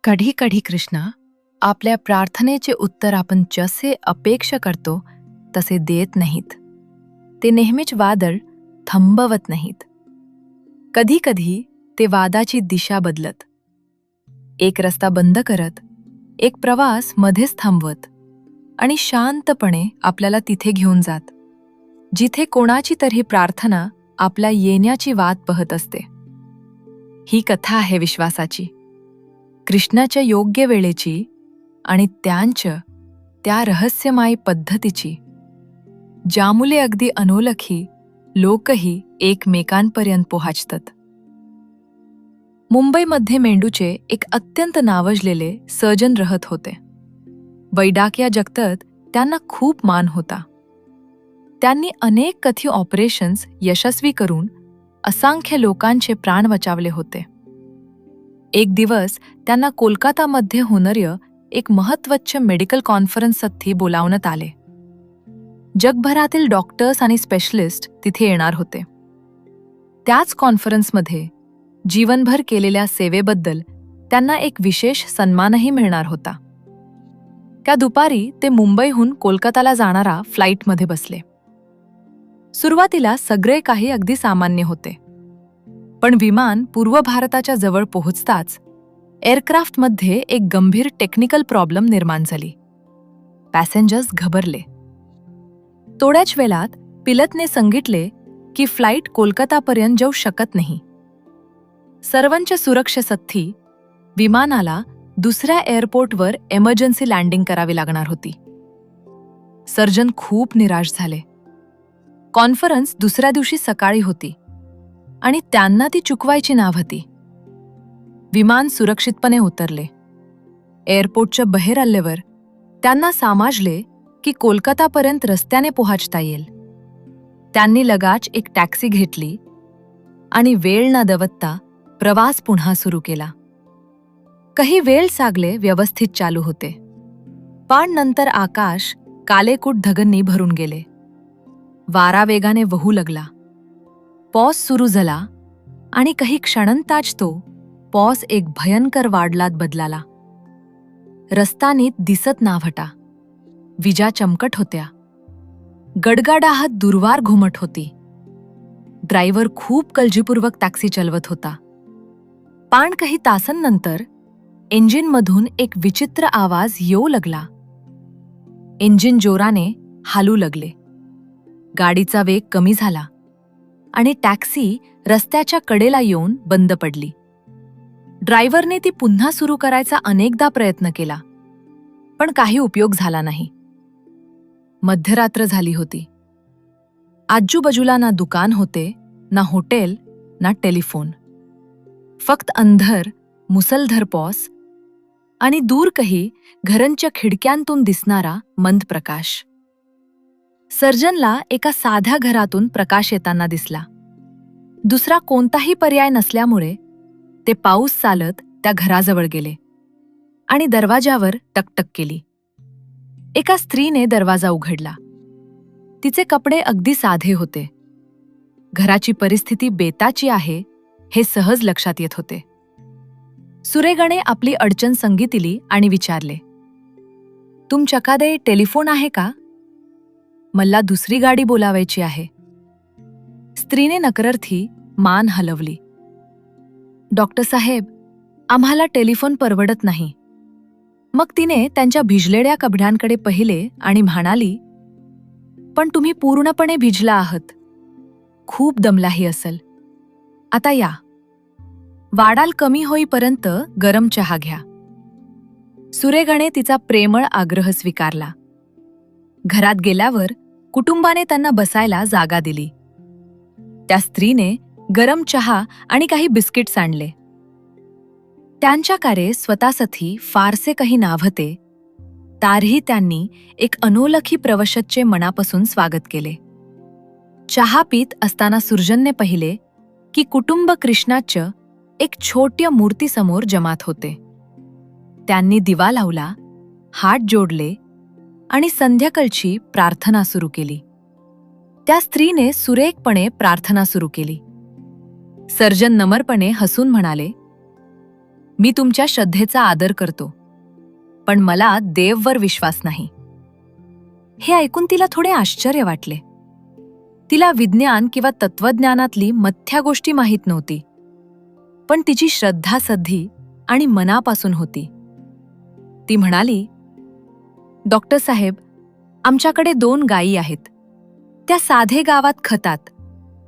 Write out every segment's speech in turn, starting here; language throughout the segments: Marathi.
कधी कधी कृष्णा, आपल्या प्रार्थनेचे उत्तर आपण जसे अपेक्षा करतो तसे देत नाहीत. ते नेहमीच वादळ थांबवत नाहीत. कधी कधी ते वादाची दिशा बदलत, एक रस्ता बंद करत, एक प्रवास मध्येच थांबवत आणि शांतपणे आपल्याला तिथे घेऊन जात, जिथे कोणाची तरी प्रार्थना आपल्या येण्याची वाट पाहत असते. ही कथा आहे विश्वासाची, कृष्णाच्या योग्य वेळेची आणि त्या रहस्यमय पद्धतीची, ज्यामुळे अगदी अनोळखी लोकही एकमेकांपर्यंत पोहोचतात. मुंबईमध्ये मेंदूचे एक अत्यंत नावाजलेले सर्जन राहत होते. वैद्यकीय जगतात त्यांना खूप मान होता. त्यांनी अनेक कथित ऑपरेशन्स यशस्वी करून असंख्य लोकांचे प्राण वाचवले होते. एक दिवस त्यांना कोलकातामध्ये होणाऱ्या एक महत्त्वाच्या मेडिकल कॉन्फरन्ससाठी बोलावण्यात आले. जगभरातील डॉक्टर्स आणि स्पेशलिस्ट तिथे येणार होते. त्याच कॉन्फरन्समध्ये जीवनभर केलेल्या सेवेबद्दल त्यांना एक विशेष सन्मानही मिळणार होता. त्या दुपारी ते मुंबईहून कोलकाताला जाणारा फ्लाईटमध्ये बसले. सुरुवातीला सगळे काही अगदी सामान्य होते, पण विमान पूर्व भारताच्या जवळ पोहोचताच एअरक्राफ्टमध्ये एक गंभीर टेक्निकल प्रॉब्लेम निर्माण झाली. पॅसेंजर्स घबरले. थोड्याच वेळात पिलटने सांगितले की फ्लाईट कोलकातापर्यंत जाऊ शकत नाही. सर्वांच्या सुरक्षेसाठी विमानाला दुसऱ्या एअरपोर्टवर एमर्जन्सी लँडिंग करावी लागणार होती. सर्जन खूप निराश झाले. कॉन्फरन्स दुसऱ्या दिवशी सकाळी होती आणि त्यांना ती चुकवायची नव्हती. विमान सुरक्षितपणे उतरले. एअरपोर्टच्या बाहेर आल्यावर त्यांना समजले की कोलकातापर्यंत रस्त्याने पोहोचता येईल. त्यांनी लगेच एक टॅक्सी घेतली आणि वेळ न दवडता प्रवास पुन्हा सुरू केला. काही वेळ सगळे व्यवस्थित चालू होते, पण नंतर आकाश काळेकुट ढगांनी भरून गेले. वारा वेगाने वाहू लागला. पाऊस सुरू झाला आणि काही क्षणांतच तो पाऊस एक भयंकर वादळात बदलला. रस्ता नीट दिसत नव्हता. विजा चमकत होत्या. गडगडाट दूरवर घुमत होती. ड्रायव्हर खूप काळजीपूर्वक टॅक्सी चालवत होता. पण काही तासांनंतर इंजिनमधून एक विचित्र आवाज येऊ लागला. इंजिन जोराने हालू लागले. गाडीचा वेग कमी झाला आणि टॅक्सी रस्त्याच्या कडेला येऊन बंद पडली. ड्रायव्हरने ती पुन्हा सुरू करायचा अनेकदा प्रयत्न केला, पण काही उपयोग झाला नाही. मध्यरात्र झाली होती. आजूबाजूला ना दुकान होते, ना हॉटेल, ना टेलिफोन. फक्त अंधार, मुसळधार पाऊस आणि दूर काही घरांच्या खिडक्यांतून दिसणारा मंद प्रकाश. सर्जनला एका साध्या घरातून प्रकाश येताना दिसला. दुसरा कोणताही पर्याय नसल्यामुळे ते पाऊस चालत त्या घराजवळ गेले आणि दरवाजावर टकटक केली. एका स्त्रीने दरवाजा उघडला. तिचे कपडे अगदी साधे होते. घराची परिस्थिती बेताची आहे हे सहज लक्षात येत होते. सुरेगाने आपली अडचण सांगितली आणि विचारले, तुमच्याकडे टेलिफोन आहे का? मला दुसरी गाडी बोलावायची आहे. स्त्रीने नकारार्थी मान हलवली. डॉक्टर साहेब, आम्हाला टेलिफोन परवडत नाही. मग तिने त्यांच्या भिजलेल्या कपड्यांकडे पाहिले आणि म्हणाली, पण तुम्ही पूर्णपणे भिजला आहात. खूप दमलाही असेल. आता या, वाढाल कमी होईपर्यंत गरम चहा घ्या. सुरेगाने तिचा प्रेमळ आग्रह स्वीकारला. घरात गेल्यावर कुटुंबाने त्यांना बसायला जागा दिली. त्या स्त्रीने गरम चहा आणि काही बिस्किट्स आणले. त्यांच्याकडे स्वतःसाठी फारसे काही नव्हते, तरीही त्यांनी एक अनोळखी प्रवाशाचे मनापासून स्वागत केले. चहा पीत असताना सर्जनने पाहिले की कुटुंब कृष्णाच्या एक छोट्या मूर्तीसमोर जमात होते. त्यांनी दिवा लावला, हात जोडले आणि संध्याकाळची प्रार्थना सुरू केली. त्या स्त्रीने सुरेखपणे प्रार्थना सुरू केली. सर्जन नम्रपणे हसून म्हणाले, मी तुमच्या श्रद्धेचा आदर करतो, पण मला देववर विश्वास नाही. हे ऐकून तिला थोडे आश्चर्य वाटले. तिला विज्ञान किंवा तत्वज्ञानातली मथ्या गोष्टी माहीत नव्हती, पण तिची श्रद्धा सद्धी आणि मनापासून होती. ती म्हणाली, डॉक्टर साहेब, आमच्याकडे 2 गायी आहेत. त्या साधे गावात खतात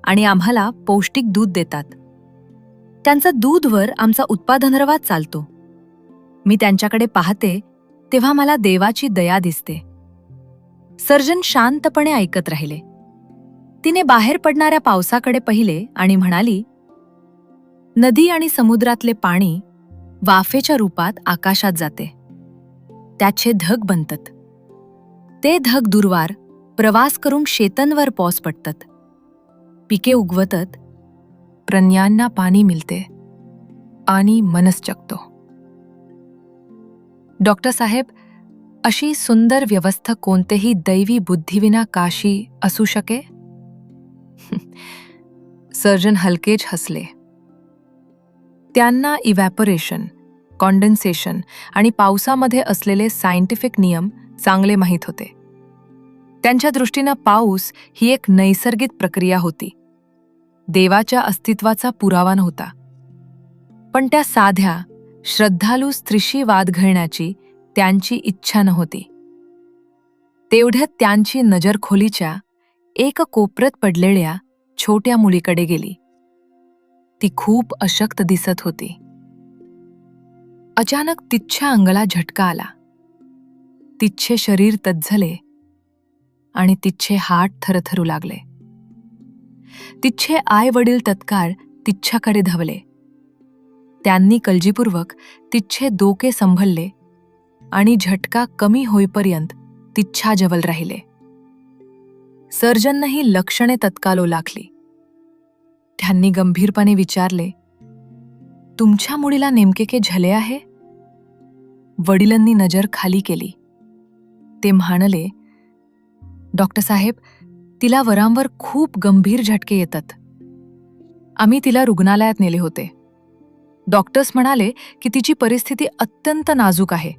आणि आम्हाला पौष्टिक दूध देतात. त्यांचा दूधवर आमचा उत्पादनरवाच चालतो. मी त्यांच्याकडे पाहते तेव्हा मला देवाची दया दिसते. सर्जन शांतपणे ऐकत राहिले. तिने बाहेर पडणाऱ्या पावसाकडे पाहिले आणि म्हणाली, नदी आणि समुद्रातले पाणी वाफेच्या रूपात आकाशात जाते. त्याचे ढग बनतात. ते ढग दूरवर प्रवास करून शेतांवर पाऊस पडतात. पिके उगवतात, प्राण्यांना पाणी मिळते आणि मनस जगतो. डॉक्टर साहेब, अशी सुंदर व्यवस्था कोणतेही दैवी बुद्धीविना काशी असू शके? सर्जन हलकेच हसले. त्यांना इव्हॅपोरेशन, कॉन्डेन्सेशन आणि पावसामध्ये असलेले सायंटिफिक नियम चांगले माहीत होते. त्यांच्या दृष्टीनं पाऊस ही एक नैसर्गिक प्रक्रिया होती. देवाच्या अस्तित्वाचा पुरावा नव्हता. पण त्या साध्या, श्रद्धालू स्त्रीशी वाद घालण्याची त्यांची इच्छा नव्हती. तेवढ्यात त्यांची नजर खोलीच्या एक कोपऱ्यात पडलेल्या छोट्या मुलीकडे गेली. ती खूप अशक्त दिसत होती. अचानक तिच्या अंगाला झटका आला. तिचे शरीर तज्जले आणि तिचे हात थरथरू लागले. तिचे आई वडील तत्काळ तिच्याकडे धावले. त्यांनी काळजीपूर्वक तिचे डोके सांभाळले आणि झटका कमी होईपर्यंत तिच्या जवळ राहिले. सर्जननेही लक्षणे तत्काळ ओळखली. त्यांनी गंभीरपणे विचारले, तुमच्या मुलीला नेमके काय झाले आहे? वडिलांनी नजर खाली केली. ते म्हणाले, डॉक्टर साहेब, तिला वारंवार खूप गंभीर झटके येतात. आम्ही तिला रुग्णालयात नेले होते. डॉक्टर्स म्हणाले की तिची परिस्थिती अत्यंत नाजूक आहे.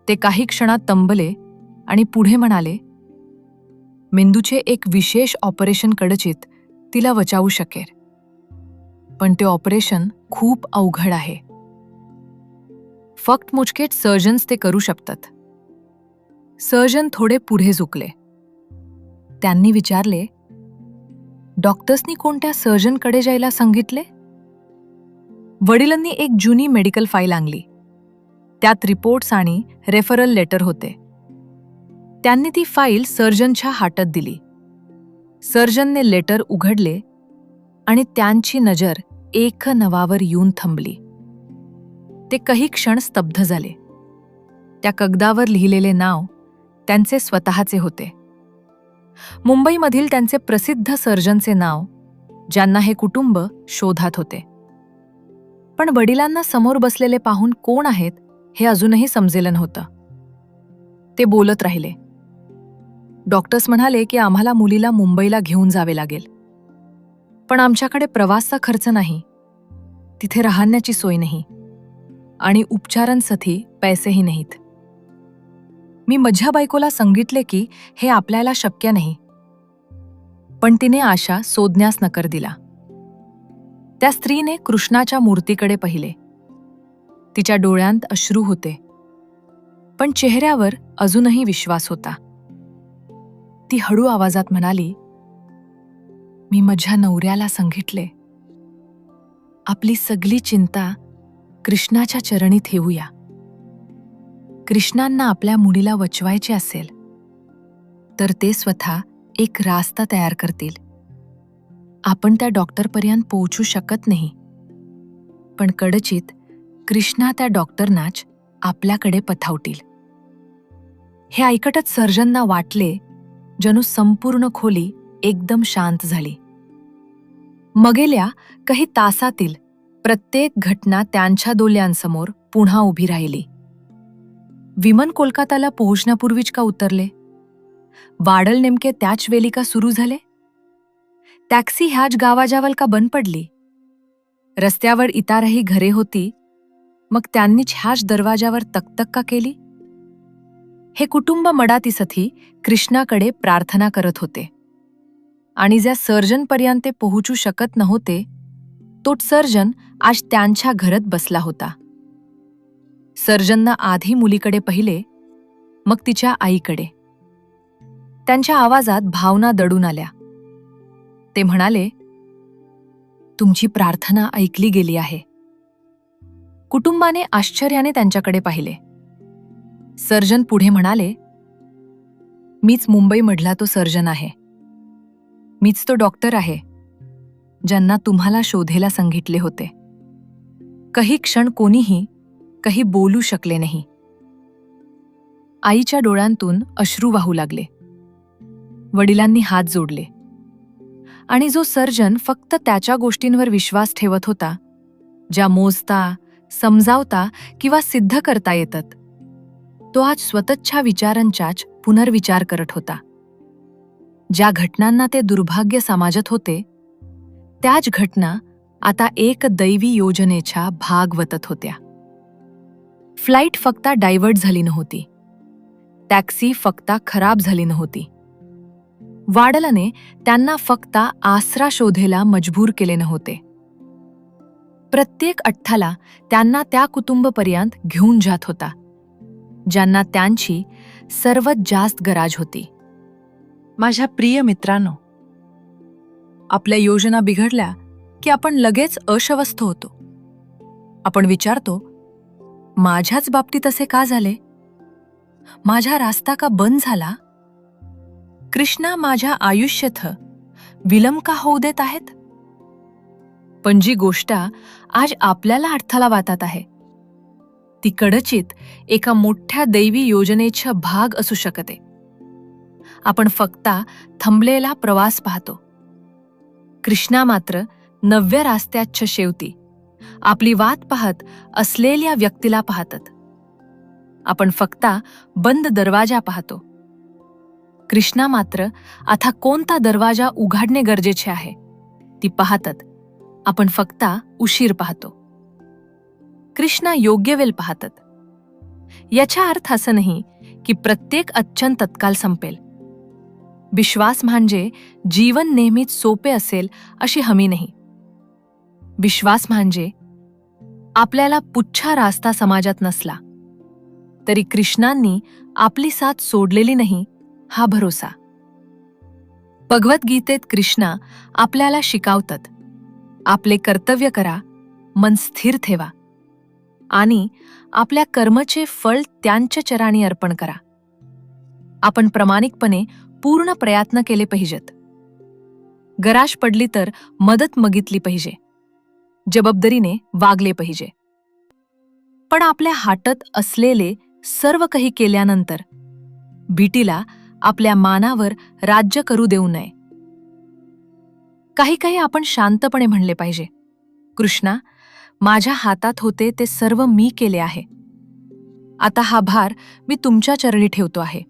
ते काही क्षणात तंबले आणि पुढे म्हणाले, मेंदूचे एक विशेष ऑपरेशन कदाचित तिला वाचवू शकेल, पण ते ऑपरेशन खूप अवघड आहे. फक्त मोजकेच सर्जन्स ते करू शकतात. सर्जन थोडे पुढे झुकले. त्यांनी विचारले, डॉक्टर्सनी कोणत्या सर्जनकडे जायला सांगितले? वडिलांनी एक जुनी मेडिकल फाईल आणली. त्यात रिपोर्ट्स आणि रेफरल लेटर होते. त्यांनी ती फाईल सर्जनच्या हातात दिली. सर्जनने लेटर उघडले आणि त्यांची नजर एक नावावर येऊन थांबली. ते काही क्षण स्तब्ध झाले. त्या कागदावर लिहिलेले नाव त्यांचे स्वतःचे होते. मुंबईमधील त्यांचे प्रसिद्ध सर्जनचे नाव, ज्यांना हे कुटुंब शोधात होते. पण वडिलांना समोर बसलेले पाहून कोण आहेत हे अजूनही समजेलं नव्हतं. ते बोलत राहिले. डॉक्टर्स म्हणाले की आम्हाला मुलीला मुंबईला घेऊन जावे लागेल, पण आमच्याकडे प्रवासचा खर्च नाही, तिथे राहण्याची सोय नाही आणि उपचारांसाठी पैसेही नाहीत. मी माझ्या बायकोला सांगितले की हे आपल्याला शक्य नाही, पण तिने आशा सोडण्यास नकार दिला. त्या स्त्रीने कृष्णाच्या मूर्तीकडे पाहिले. तिच्या डोळ्यांत अश्रू होते, पण चेहऱ्यावर अजूनही विश्वास होता. ती हळू आवाजात म्हणाली, मी माझ्या नवऱ्याला सांगितले, आपली सगळी चिंता कृष्णाच्या चरणी ठेवूया. कृष्णांना आपल्या मुलीला वाचवायचे असेल तर ते स्वतः एक रास्ता तयार करतील. आपण त्या डॉक्टरपर्यंत पोहोचू शकत नाही, पण कदाचित कृष्णा त्या डॉक्टरनाच आपल्याकडे पठावतील. हे ऐकतच सर्जनना वाटले जणू संपूर्ण खोली एकदम शांत झाली. मगेल्या काही तासातील प्रत्येक घटना त्यांच्या डोळ्यांसमोर पुन्हा उभी राहिली. विमान कोलकाताला पोहोचण्यापूर्वीच का उतरले? वाडल नेमके त्याच वेळी का सुरू झाले? टॅक्सी ह्याच गावाजवळ का बंद पडली? रस्त्यावर इतरही घरे होती, मग त्यांनीच ह्याच दरवाजावर तकतक का केली? हे कुटुंब मडातीसाठी कृष्णाकडे प्रार्थना करत होते. आणि ज्या सर्जनपर्यंत ते पोहोचू शकत नव्हते, तोच सर्जन आज त्यांच्या घरात बसला होता. सर्जननं आधी मुलीकडे पाहिले, मग तिच्या आईकडे. त्यांच्या आवाजात भावना दडून आल्या. ते म्हणाले, तुमची प्रार्थना ऐकली गेली आहे. कुटुंबाने आश्चर्याने त्यांच्याकडे पाहिले. सर्जन पुढे म्हणाले, मीच मुंबईमधला तो सर्जन आहे. मीच तो डॉक्टर आहे, ज्यांना तुम्हाला शोधायला सांगितले होते. काही क्षण कोणीही काही बोलू शकले नाही. आईच्या डोळ्यांतून अश्रू वाहू लागले. वडिलांनी हात जोडले. आणि जो सर्जन फक्त त्याच्या गोष्टींवर विश्वास ठेवत होता, ज्या मोजता, समजावता किंवा सिद्ध करता येतात, तो आज स्वतःच्या विचारांचाच पुनर्विचार करत होता. ज्या घटनांना ते दुर्भाग्य समजत होते, त्याच घटना आता एक दैवी योजनेच्या भाग वतत होत्या. फ्लाईट फक्त डायव्हर्ट झाली नव्हती. टॅक्सी फक्त खराब झाली नव्हती. वाडलाने त्यांना फक्त आसरा शोधेला मजबूर केले नव्हते. प्रत्येक अठ्ठाला त्यांना त्या कुटुंबपर्यंत घेऊन जात होता, ज्यांना त्यांची सर्वात जास्त गरज होती. माझ्या प्रिय मित्रांनो, आपल्या योजना बिघडल्या की आपण लगेच अशवस्थ होतो. आपण विचारतो, माझ्याच बाबतीत असे का झाले? माझा रास्ता का बंद झाला? कृष्णा माझ्या आयुष्यात विलंब का होऊ देत आहेत? पण जी गोष्ट आज आपल्याला अडथळा वाटत आहे, ती कदाचित एका मोठ्या दैवी योजनेचा भाग असू शकते. आपण फक्त थांबलेला प्रवास पाहतो. कृष्णा मात्र नव्या रस्त्याच्या शेवटी आपली वाट पाहत असलेल्या व्यक्तीला पाहतात. आपण फक्त बंद दरवाजा पाहतो. कृष्णा मात्र आता कोणता दरवाजा उघडणे गरजेचे आहे ती पाहतात. आपण फक्त उशीर पाहतो. कृष्णा योग्य वेळ पाहतात. याचा अर्थ असा नाही की प्रत्येक अडचण तत्काळ संपेल. विश्वास म्हणजे जीवन नेहमीच सोपे असेल अशी हमी नाही. विश्वास म्हणजे आपल्याला पुढचा रास्ता समाजात नसला तरी कृष्णांनी आपली साथ सोडलेली नाही हा भरोसा. भगवद्गीतेत कृष्णा आपल्याला शिकवतात, आपले कर्तव्य करा, मन स्थिर ठेवा आणि आपल्या कर्माचे फळ त्यांच्या चरणी अर्पण करा. आपण प्रामाणिकपणे पूर्ण प्रयत्न केले पाहिजेत. गरज पडली तर मदत मागितली पाहिजे. जबाबदारीने वागले पाहिजे. पण आपल्या हातात असलेले सर्व काही केल्यानंतर भीतीला आपल्या मानावर राज्य करू देऊ नये. काही काही आपण शांतपणे म्हणले पाहिजे, कृष्णा, माझ्या हातात होते ते सर्व मी केले आहे. आता हा भार मी तुमच्या चरणी ठेवतो आहे.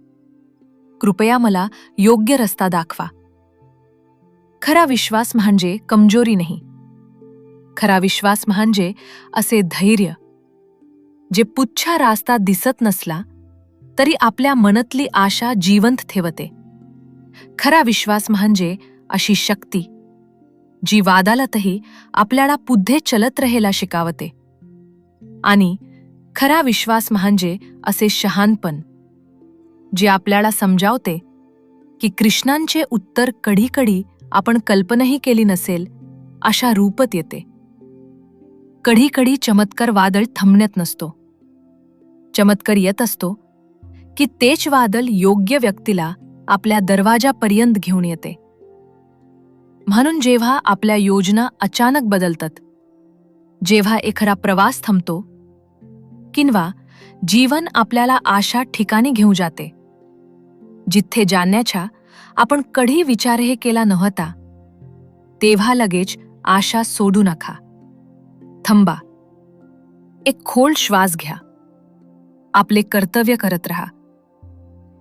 कृपया मला योग्य रस्ता दाखवा. खरा विश्वास म्हणजे कमजोरी नाही. खरा विश्वास म्हणजे असे धैर्य जे पुढचा रास्ता दिसत नसला तरी आपल्या मनातली आशा जिवंत ठेवते. खरा विश्वास म्हणजे अशी शक्ती जी वादालतही आपल्याला पुढे चलत राहायला शिकावते. आणि खरा विश्वास म्हणजे असे शहाणपण जे आपल्याला समजावते की कृष्णांचे उत्तर कधी आपण कल्पनाही केली नसेल अशा रूपात येते. कधी चमत्कार वादळ थांबण्यात नसतो. चमत्कार येत असतो की तेच वादळ योग्य व्यक्तीला आपल्या दरवाजापर्यंत घेऊन येते. म्हणून जेव्हा आपल्या योजना अचानक बदलतात, जेव्हा एखादा प्रवास थांबतो किंवा जीवन आपल्याला आशा ठिकाणी घेऊन जाते जिथे जाण्याचा आपण कधी विचारही केला नव्हता, तेव्हा लगेच आशा सोडू नका. थांबा. एक खोल श्वास घ्या. आपले कर्तव्य करत राहा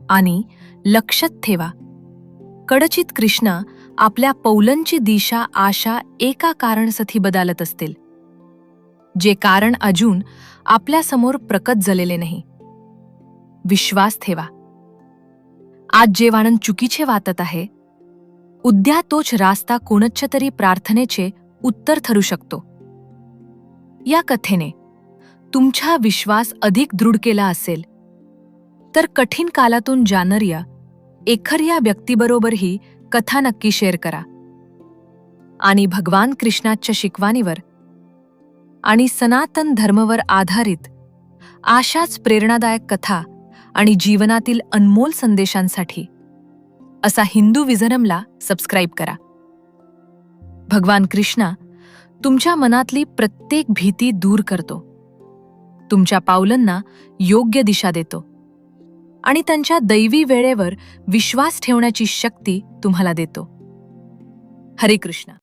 आणि लक्षात ठेवा, कदाचित कृष्णा आपल्या पावलांची दिशा आशा एका कारणासाठी बदलत असतील, जे कारण अजून आपल्यासमोर प्रकट झालेले नाही. विश्वास ठेवा. आज जे वाणन चुकीचे वाटत आहे, उद्या तोच रास्ता कोणच्या तरी प्रार्थनेचे उत्तर ठरू शकतो. या कथेने तुमचा विश्वास अधिक दृढ केला असेल तर कठीण कालातून जाणाऱ्या एखाद्या व्यक्तीबरोबरही कथा नक्की शेअर करा. आणि भगवान कृष्णाच्या शिकवणीवर आणि सनातन धर्मावर आधारित अशाच प्रेरणादायक कथा आणि जीवनातील अनमोल संदेशांसाठी असा हिंदू विजनमला सबस्क्राईब करा. भगवान कृष्णा तुमच्या मनातली प्रत्येक भीती दूर करतो, तुमच्या पावलांना योग्य दिशा देतो आणि त्यांच्या दैवी वेळेवर विश्वास ठेवण्याची शक्ती तुम्हाला देतो. हरे कृष्ण.